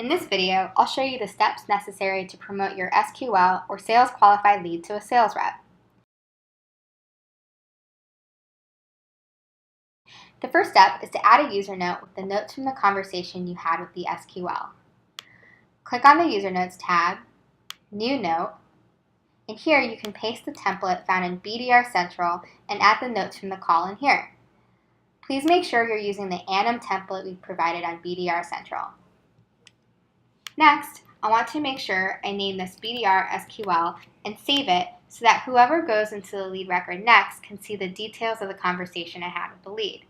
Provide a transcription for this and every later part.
In this video, I'll show you the steps necessary to promote your SQL or sales qualified lead to a sales rep. The first step is to add a user note with the notes from the conversation you had with the SQL. Click on the User Notes tab, New Note, and here you can paste the template found in BDR Central and add the notes from the call in here. Please make sure you're using the Anim template we provided on BDR Central. Next, I want to make sure I name this BDR SQL and save it so that whoever goes into the lead record next can see the details of the conversation I had with the lead.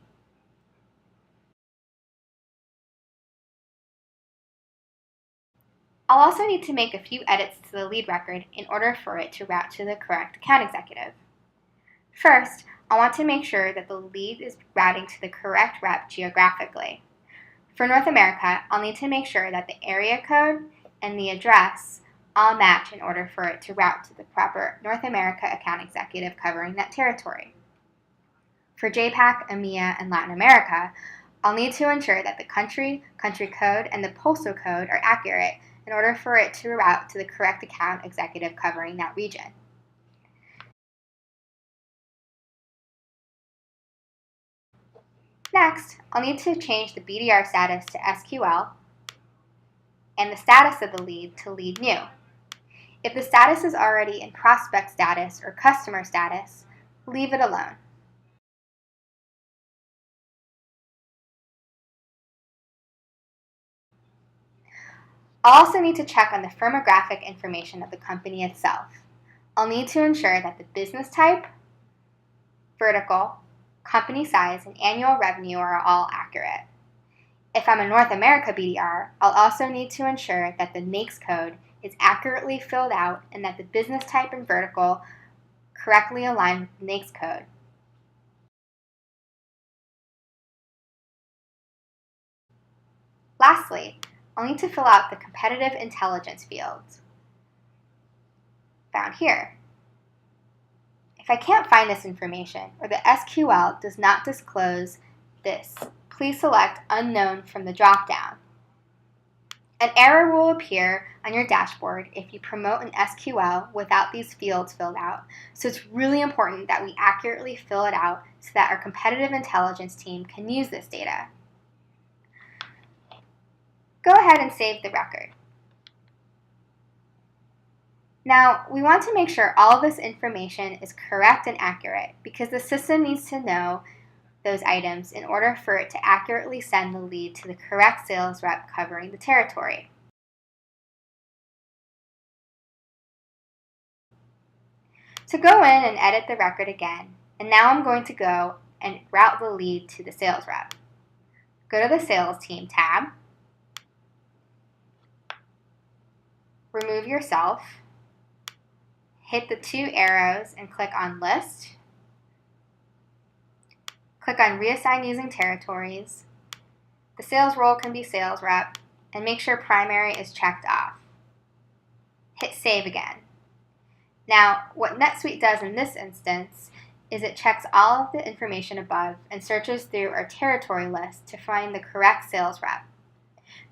I'll also need to make a few edits to the lead record in order for it to route to the correct account executive. First, I want to make sure that the lead is routing to the correct rep geographically. For North America, I'll need to make sure that the area code and the address all match in order for it to route to the proper North America account executive covering that territory. For JAPAC, EMEA, and Latin America, I'll need to ensure that the country code, and the postal code are accurate in order for it to route to the correct account executive covering that region. Next, I'll need to change the BDR status to SQL and the status of the lead to lead new. If the status is already in prospect status or customer status, leave it alone. I'll also need to check on the firmographic information of the company itself. I'll need to ensure that the business type, vertical, company size, and annual revenue are all accurate. If I'm a North America BDR, I'll also need to ensure that the NAICS code is accurately filled out and that the business type and vertical correctly align with the NAICS code. Lastly, I'll need to fill out the competitive intelligence fields found here. If I can't find this information or the SQL does not disclose this, please select Unknown from the drop-down. An error will appear on your dashboard if you promote an SQL without these fields filled out, so it's really important that we accurately fill it out so that our competitive intelligence team can use this data. Go ahead and save the record. Now, we want to make sure all of this information is correct and accurate because the system needs to know those items in order for it to accurately send the lead to the correct sales rep covering the territory. So go in and edit the record again, and now I'm going to go and route the lead to the sales rep. Go to the Sales Team tab, remove yourself, hit the two arrows and click on List. Click on Reassign Using Territories. The sales role can be Sales Rep, and make sure Primary is checked off. Hit Save again. Now, what NetSuite does in this instance is it checks all of the information above and searches through our territory list to find the correct sales rep.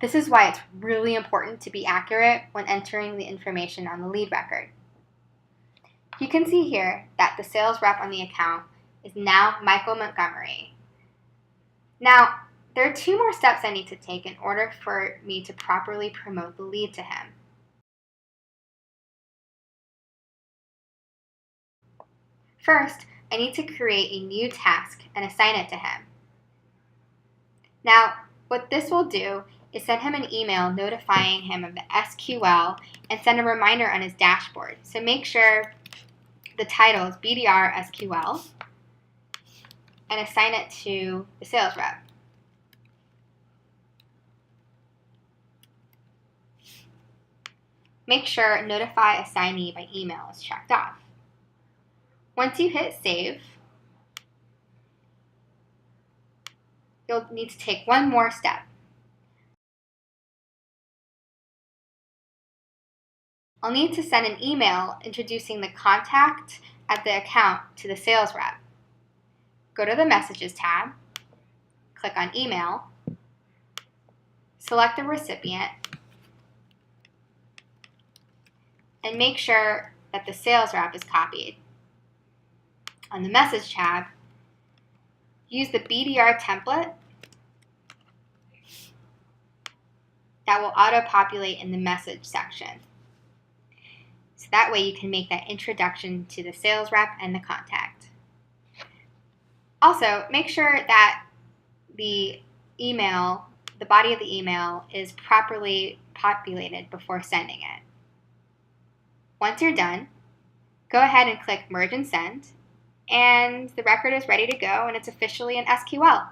This is why it's really important to be accurate when entering the information on the lead record. You can see here that the sales rep on the account is now Michael Montgomery. Now, there are two more steps I need to take in order for me to properly promote the lead to him. First, I need to create a new task and assign it to him. Now, what this will do is send him an email notifying him of the SQL and send a reminder on his dashboard. So make sure the title is BDR SQL and assign it to the sales rep. Make sure Notify Assignee by Email is checked off. Once you hit Save, you'll need to take one more step. I'll need to send an email introducing the contact at the account to the sales rep. Go to the Messages tab, click on Email, select the recipient, and make sure that the sales rep is copied. On the Message tab, use the BDR template that will auto-populate in the message section. So that way you can make that introduction to the sales rep and the contact. Also, make sure that the body of the email is properly populated before sending it. Once you're done, go ahead and click Merge and Send, and the record is ready to go and it's officially in SQL.